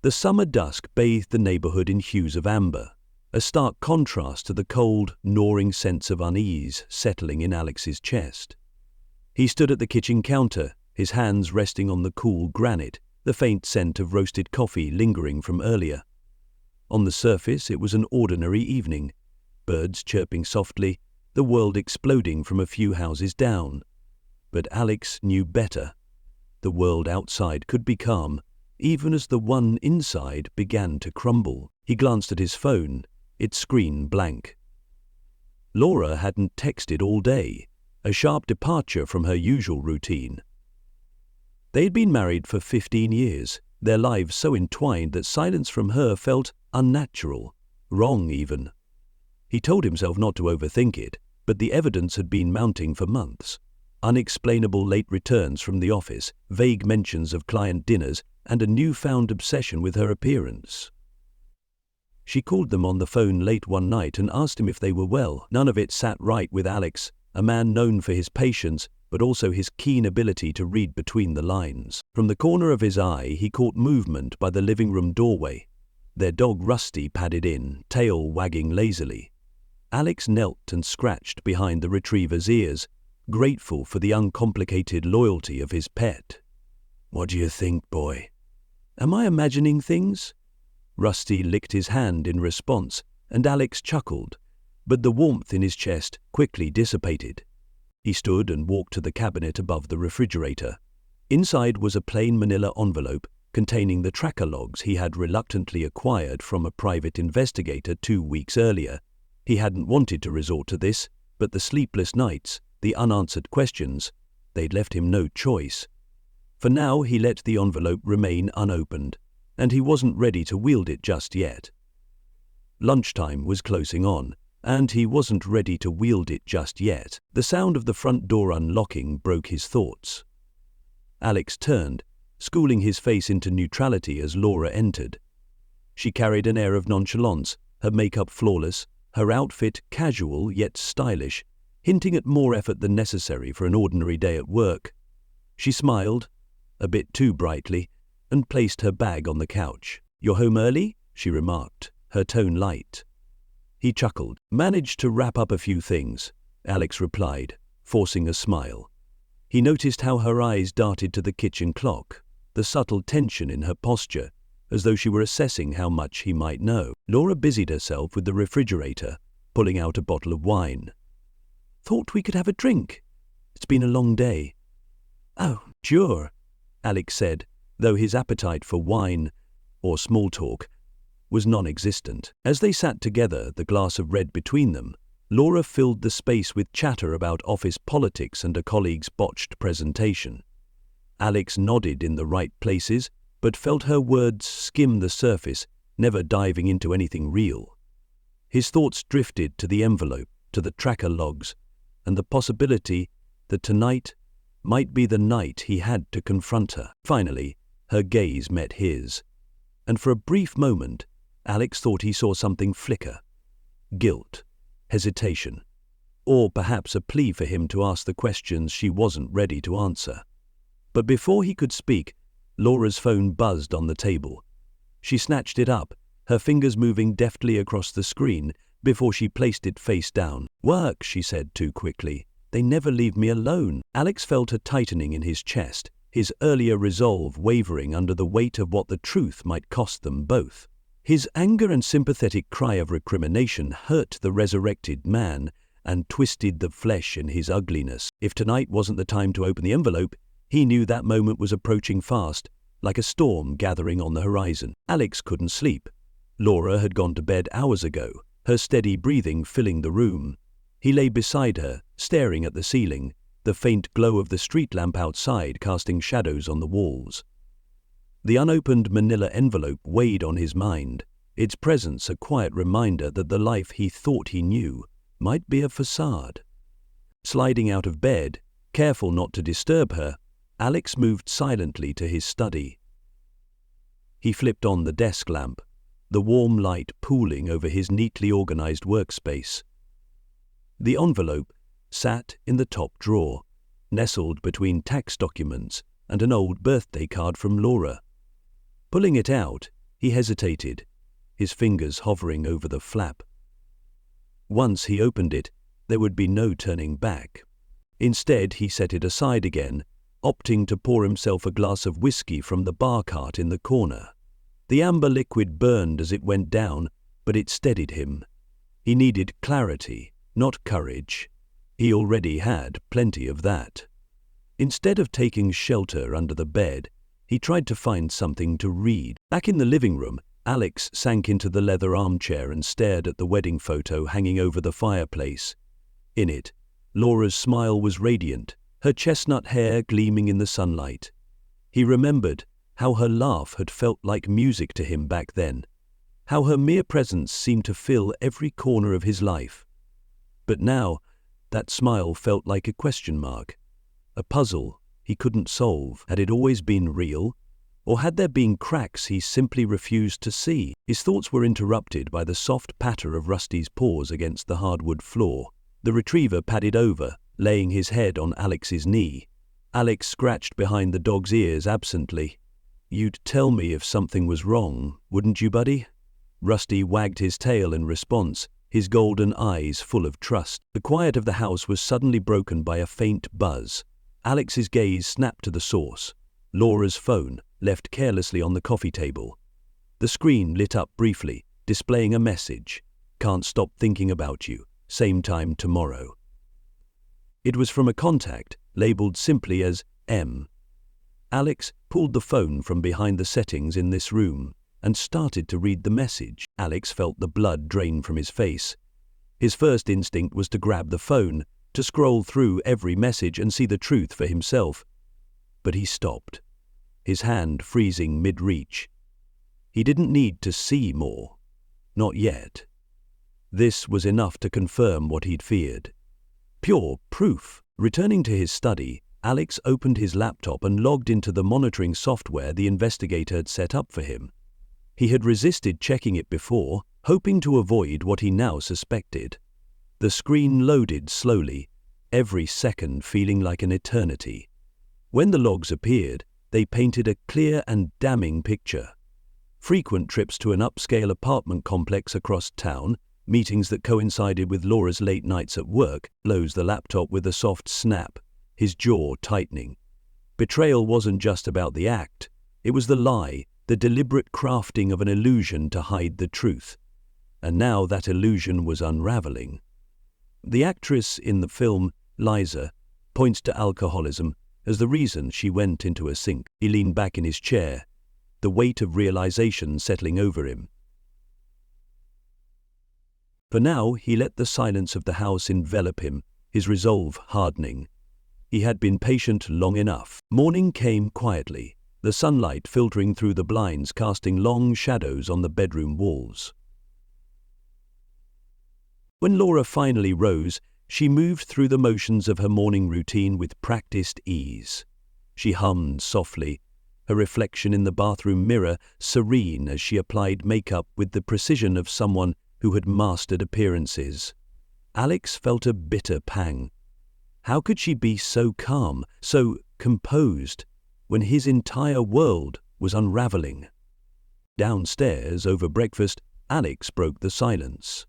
The summer dusk bathed the neighborhood in hues of amber, a stark contrast to the cold, gnawing sense of unease settling in Alex's chest. He stood at the kitchen counter, his hands resting on the cool granite, the faint scent of roasted coffee lingering from earlier. On the surface, it was an ordinary evening, birds chirping softly, the world exploding from a few houses down. But Alex knew better. The world outside could be calm, even as the one inside began to crumble. He glanced at his phone, its screen blank. Laura hadn't texted all day, a sharp departure from her usual routine. They'd been married for 15 years, their lives so entwined that silence from her felt unnatural, wrong even. He told himself not to overthink it, but the evidence had been mounting for months. Unexplainable late returns from the office, vague mentions of client dinners, and a newfound obsession with her appearance. She called them on the phone late one night and asked him if they were well. None of it sat right with Alex, a man known for his patience, but also his keen ability to read between the lines. From the corner of his eye, he caught movement by the living room doorway. Their dog Rusty padded in, tail wagging lazily. Alex knelt and scratched behind the retriever's ears, grateful for the uncomplicated loyalty of his pet. "What do you think, boy? Am I imagining things?" Rusty licked his hand in response, and Alex chuckled, but the warmth in his chest quickly dissipated. He stood and walked to the cabinet above the refrigerator. Inside was a plain manila envelope containing the tracker logs he had reluctantly acquired from a private investigator 2 weeks earlier. He hadn't wanted to resort to this, but the sleepless nights, the unanswered questions, they'd left him no choice. For now he let the envelope remain unopened, and he wasn't ready to wield it just yet. Lunchtime was closing on, and he wasn't ready to wield it just yet. The sound of the front door unlocking broke his thoughts. Alex turned, schooling his face into neutrality as Laura entered. She carried an air of nonchalance, her makeup flawless, her outfit casual yet stylish, hinting at more effort than necessary for an ordinary day at work. She smiled, a bit too brightly, and placed her bag on the couch. "You're home early?" she remarked, her tone light. He chuckled. "Managed to wrap up a few things," Alex replied, forcing a smile. He noticed how her eyes darted to the kitchen clock, the subtle tension in her posture, as though she were assessing how much he might know. Laura busied herself with the refrigerator, pulling out a bottle of wine. "Thought we could have a drink. It's been a long day." "Oh, sure," Alex said, though his appetite for wine, or small talk, was non-existent. As they sat together, the glass of red between them, Laura filled the space with chatter about office politics and a colleague's botched presentation. Alex nodded in the right places, but felt her words skim the surface, never diving into anything real. His thoughts drifted to the envelope, to the tracker logs, and the possibility that tonight might be the night he had to confront her. Finally, her gaze met his, and for a brief moment, Alex thought he saw something flicker. Guilt, hesitation, or perhaps a plea for him to ask the questions she wasn't ready to answer. But before he could speak, Laura's phone buzzed on the table. She snatched it up, her fingers moving deftly across the screen before she placed it face down. "Work," she said too quickly. "They never leave me alone." Alex felt a tightening in his chest, his earlier resolve wavering under the weight of what the truth might cost them both. His anger and sympathetic cry of recrimination hurt the resurrected man and twisted the flesh in his ugliness. If tonight wasn't the time to open the envelope, he knew that moment was approaching fast, like a storm gathering on the horizon. Alex couldn't sleep. Laura had gone to bed hours ago, her steady breathing filling the room. He lay beside her, staring at the ceiling, the faint glow of the street lamp outside casting shadows on the walls. The unopened manila envelope weighed on his mind, its presence a quiet reminder that the life he thought he knew might be a facade. Sliding out of bed, careful not to disturb her, Alex moved silently to his study. He flipped on the desk lamp, the warm light pooling over his neatly organized workspace. The envelope sat in the top drawer, nestled between tax documents and an old birthday card from Laura. Pulling it out, He hesitated, his fingers hovering over the flap. Once he opened it, there would be no turning back. Instead, he set it aside again, opting to pour himself a glass of whiskey from the bar cart in the corner. The amber liquid burned as it went down, but it steadied him. He needed clarity, not courage. He already had plenty of that. Instead of taking shelter under the bed, he tried to find something to read. Back in the living room, Alex sank into the leather armchair and stared at the wedding photo hanging over the fireplace. In it, Laura's smile was radiant, her chestnut hair gleaming in the sunlight. He remembered how her laugh had felt like music to him back then, how her mere presence seemed to fill every corner of his life. But now, that smile felt like a question mark, a puzzle he couldn't solve. Had it always been real? Or had there been cracks he simply refused to see? His thoughts were interrupted by the soft patter of Rusty's paws against the hardwood floor. The retriever padded over, laying his head on Alex's knee. Alex scratched behind the dog's ears absently. "You'd tell me if something was wrong, wouldn't you, buddy?" Rusty wagged his tail in response, his golden eyes full of trust. The quiet of the house was suddenly broken by a faint buzz. Alex's gaze snapped to the source. Laura's phone, left carelessly on the coffee table. The screen lit up briefly, displaying a message. "Can't stop thinking about you. Same time tomorrow." It was from a contact, labeled simply as M. Alex pulled the phone from behind the settings in this room and started to read the message. Alex felt the blood drain from his face. His first instinct was to grab the phone, to scroll through every message and see the truth for himself. But he stopped, his hand freezing mid-reach. He didn't need to see more. Not yet. This was enough to confirm what he'd feared. Pure proof. Returning to his study, Alex opened his laptop and logged into the monitoring software the investigator had set up for him. He had resisted checking it before, hoping to avoid what he now suspected. The screen loaded slowly, every second feeling like an eternity. When the logs appeared, they painted a clear and damning picture. Frequent trips to an upscale apartment complex across town, meetings that coincided with Laura's late nights at work. Closed the laptop with a soft snap, his jaw tightening. Betrayal wasn't just about the act, it was the lie, the deliberate crafting of an illusion to hide the truth. And now that illusion was unraveling. The actress in the film, Liza, points to alcoholism as the reason she went into a sink. He leaned back in his chair, the weight of realization settling over him. For now, he let the silence of the house envelop him, his resolve hardening. He had been patient long enough. Morning came quietly, the sunlight filtering through the blinds, casting long shadows on the bedroom walls. When Laura finally rose, she moved through the motions of her morning routine with practiced ease. She hummed softly, her reflection in the bathroom mirror serene as she applied makeup with the precision of someone who had mastered appearances. Alex felt a bitter pang. How could she be so calm, so composed, when his entire world was unraveling? Downstairs, over breakfast, Alex broke the silence.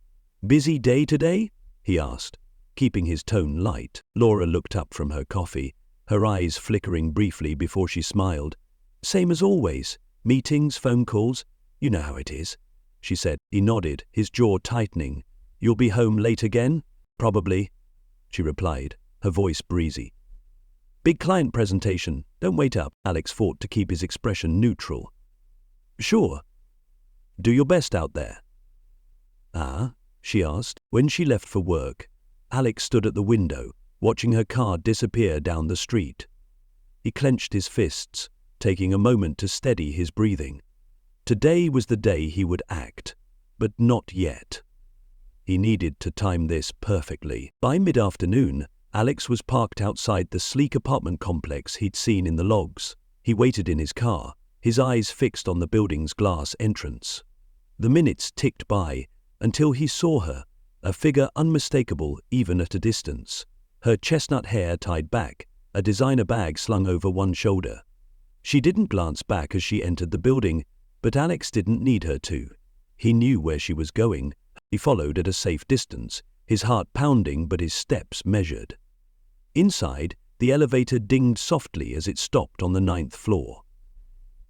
"Busy day today?" he asked, keeping his tone light. Laura looked up from her coffee, her eyes flickering briefly before she smiled. "Same as always. Meetings, phone calls. You know how it is," she said. He nodded, his jaw tightening. "You'll be home late again?" "Probably," she replied, her voice breezy. "Big client presentation. Don't wait up." Alex fought to keep his expression neutral. "Sure. Do your best out there." "Ah?" she asked. When she left for work, Alex stood at the window, watching her car disappear down the street. He clenched his fists, taking a moment to steady his breathing. Today was the day he would act, but not yet. He needed to time this perfectly. By mid-afternoon, Alex was parked outside the sleek apartment complex he'd seen in the logs. He waited in his car, his eyes fixed on the building's glass entrance. The minutes ticked by until he saw her, a figure unmistakable even at a distance. Her chestnut hair tied back, a designer bag slung over one shoulder. She didn't glance back as she entered the building, But Alex didn't need her to. He knew where she was going. He followed at a safe distance, his heart pounding but his steps measured. Inside, the elevator dinged softly as it stopped on the 9th floor.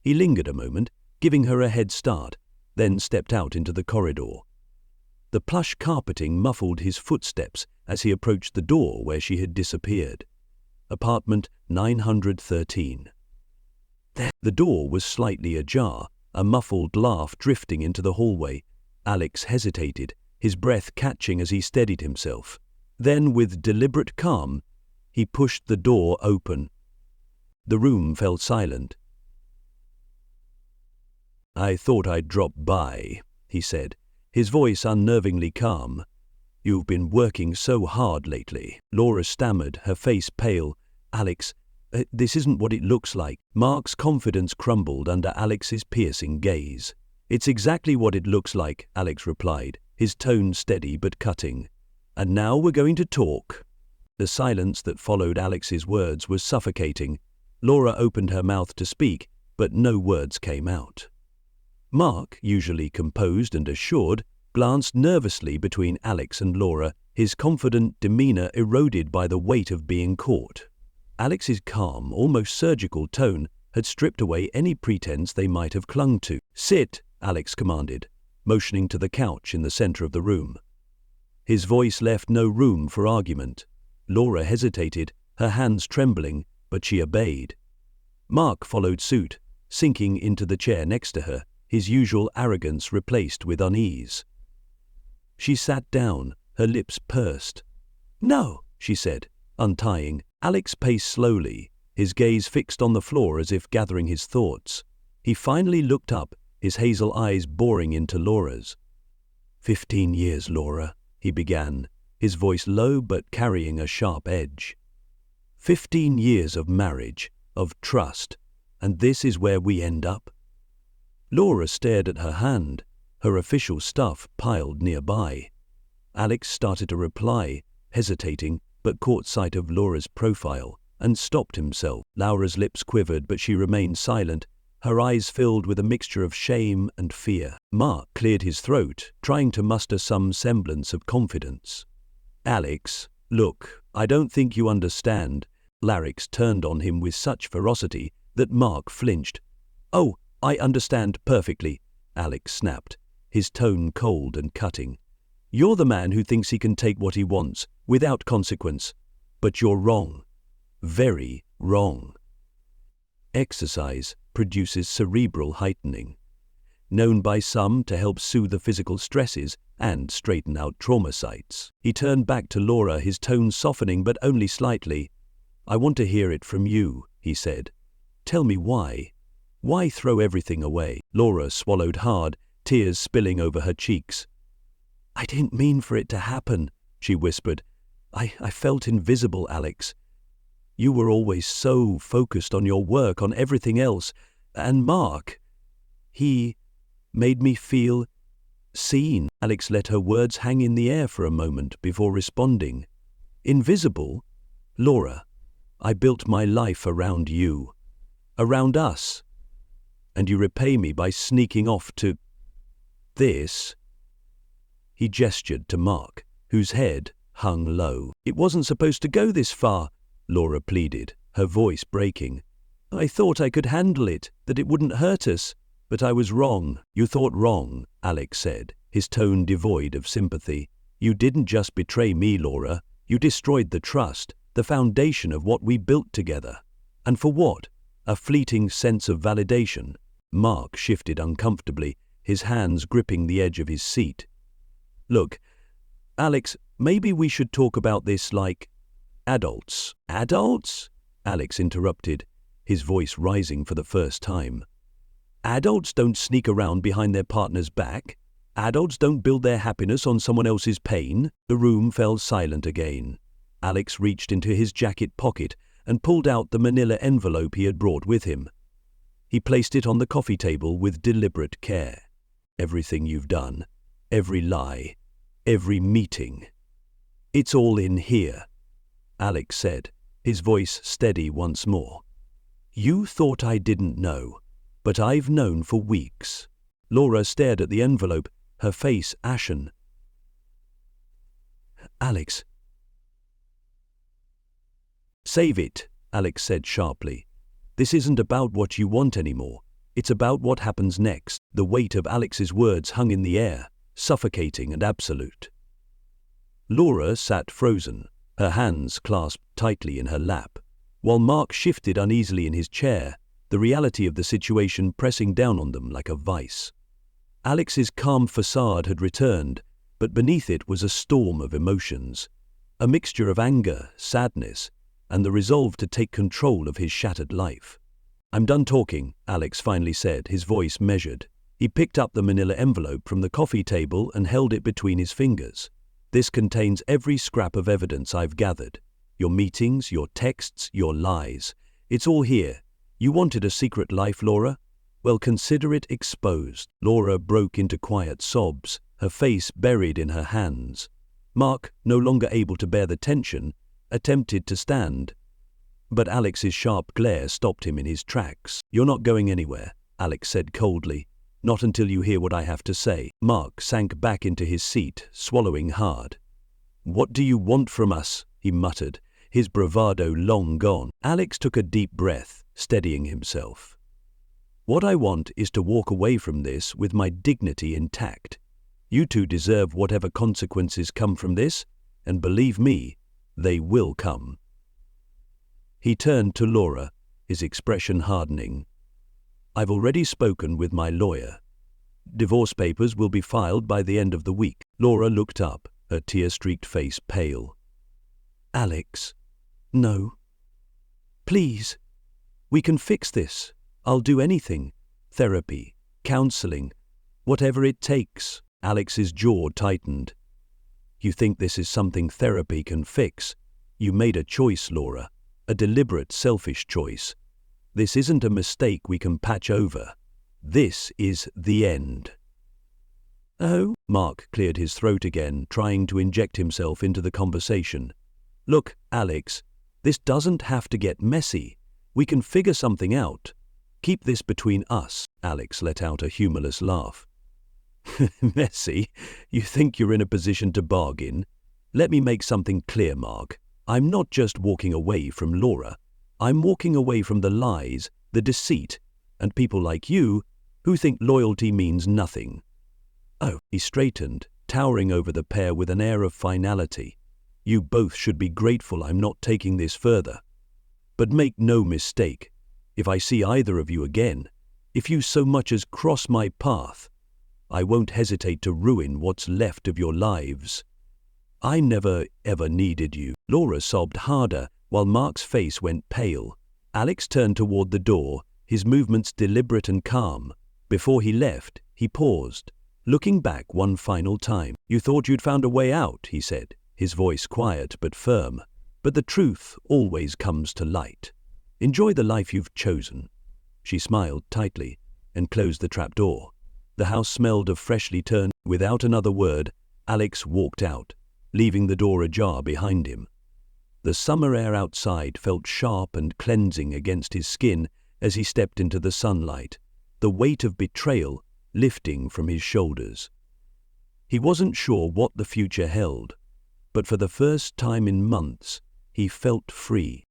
He lingered a moment, giving her a head start, then stepped out into the corridor. The plush carpeting muffled his footsteps as he approached the door where she had disappeared. Apartment 913. The door was slightly ajar, a muffled laugh drifting into the hallway. Alex hesitated, his breath catching as he steadied himself. Then, with deliberate calm, he pushed the door open. The room fell silent. "I thought I'd drop by," he said, his voice unnervingly calm. "You've been working so hard lately." Laura stammered, her face pale. "Alex, this isn't what it looks like." Mark's confidence crumbled under Alex's piercing gaze. "It's exactly what it looks like," Alex replied, his tone steady but cutting. "And now we're going to talk." The silence that followed Alex's words was suffocating. Laura opened her mouth to speak, but no words came out. Mark, usually composed and assured, glanced nervously between Alex and Laura, his confident demeanor eroded by the weight of being caught. Alex's calm, almost surgical tone had stripped away any pretense they might have clung to. "Sit," Alex commanded, motioning to the couch in the center of the room. His voice left no room for argument. Laura hesitated, her hands trembling, but she obeyed. Mark followed suit, sinking into the chair next to her, his usual arrogance replaced with unease. She sat down, her lips pursed. "No," she said, untying. Alex paced slowly, his gaze fixed on the floor as if gathering his thoughts. He finally looked up, his hazel eyes boring into Laura's. 15 years, Laura," he began, his voice low but carrying a sharp edge. 15 years of marriage, of trust, and this is where we end up? Laura stared at her hand, her official stuff piled nearby. Alex started to reply, hesitating, but caught sight of Laura's profile and stopped himself. Laura's lips quivered, but she remained silent, her eyes filled with a mixture of shame and fear. Mark cleared his throat, trying to muster some semblance of confidence. "Alex, look, I don't think you understand." Larix turned on him with such ferocity that Mark flinched. "Oh, I understand perfectly," Alex snapped, his tone cold and cutting. "You're the man who thinks he can take what he wants, without consequence. But you're wrong. Very wrong. Exercise produces cerebral heightening, known by some to help soothe the physical stresses and straighten out trauma sites." He turned back to Laura, his tone softening but only slightly. "I want to hear it from you," he said. "Tell me why. Why throw everything away?" Laura swallowed hard, tears spilling over her cheeks. "I didn't mean for it to happen," she whispered. I felt invisible, Alex. You were always so focused on your work, on everything else. And Mark, he made me feel seen." Alex let her words hang in the air for a moment before responding. "Invisible? Laura, I built my life around you, around us. And you repay me by sneaking off to this." He gestured to Mark, whose head hung low. "It wasn't supposed to go this far," Laura pleaded, her voice breaking. "I thought I could handle it, that it wouldn't hurt us, but I was wrong." "You thought wrong," Alex said, his tone devoid of sympathy. "You didn't just betray me, Laura. You destroyed the trust, the foundation of what we built together. And for what? A fleeting sense of validation." Mark shifted uncomfortably, his hands gripping the edge of his seat. "Look, Alex, maybe we should talk about this like adults." "Adults?" Alex interrupted, his voice rising for the first time. "Adults don't sneak around behind their partner's back. Adults don't build their happiness on someone else's pain." The room fell silent again. Alex reached into his jacket pocket and pulled out the manila envelope he had brought with him. He placed it on the coffee table with deliberate care. "Everything you've done, every lie, every meeting. It's all in here," Alex said, his voice steady once more. "You thought I didn't know, but I've known for weeks." Laura stared at the envelope, her face ashen. "Alex." "Save it," Alex said sharply. "This isn't about what you want anymore. It's about what happens next." The weight of Alex's words hung in the air, suffocating and absolute. Laura sat frozen, her hands clasped tightly in her lap, while Mark shifted uneasily in his chair, the reality of the situation pressing down on them like a vice. Alex's calm facade had returned, but beneath it was a storm of emotions, a mixture of anger, sadness, and the resolve to take control of his shattered life. "I'm done talking," Alex finally said, his voice measured. He picked up the manila envelope from the coffee table and held it between his fingers. "This contains every scrap of evidence I've gathered. Your meetings, your texts, your lies. It's all here. You wanted a secret life, Laura? Well, consider it exposed." Laura broke into quiet sobs, her face buried in her hands. Mark, no longer able to bear the tension, attempted to stand, but Alex's sharp glare stopped him in his tracks. "You're not going anywhere," Alex said coldly. "Not until you hear what I have to say." Mark sank back into his seat, swallowing hard. "What do you want from us?" he muttered, his bravado long gone. Alex took a deep breath, steadying himself. "What I want is to walk away from this with my dignity intact. You two deserve whatever consequences come from this, and believe me, they will come." He turned to Laura, his expression hardening. "I've already spoken with my lawyer. Divorce papers will be filed by the end of the week." Laura looked up, her tear-streaked face pale. "Alex, no. Please. We can fix this. I'll do anything. Therapy, counseling, whatever it takes." Alex's jaw tightened. "You think this is something therapy can fix? You made a choice, Laura. A deliberate, selfish choice. This isn't a mistake we can patch over. This is the end." "Oh?" Mark cleared his throat again, trying to inject himself into the conversation. "Look, Alex, this doesn't have to get messy. We can figure something out. Keep this between us." Alex let out a humorless laugh. "Messy? You think you're in a position to bargain? Let me make something clear, Mark. I'm not just walking away from Laura. I'm walking away from the lies, the deceit, and people like you who think loyalty means nothing." "Oh," he straightened, towering over the pair with an air of finality. "You both should be grateful I'm not taking this further. But make no mistake, if I see either of you again, if you so much as cross my path, I won't hesitate to ruin what's left of your lives. I never, ever needed you." Laura sobbed harder, while Mark's face went pale. Alex turned toward the door, his movements deliberate and calm. Before he left, he paused, looking back one final time. "You thought you'd found a way out," he said, his voice quiet but firm. "But the truth always comes to light. Enjoy the life you've chosen." She smiled tightly and closed the trapdoor. The house smelled of freshly turned. Without another word, Alex walked out, leaving the door ajar behind him. The summer air outside felt sharp and cleansing against his skin as he stepped into the sunlight, the weight of betrayal lifting from his shoulders. He wasn't sure what the future held, but for the first time in months, he felt free.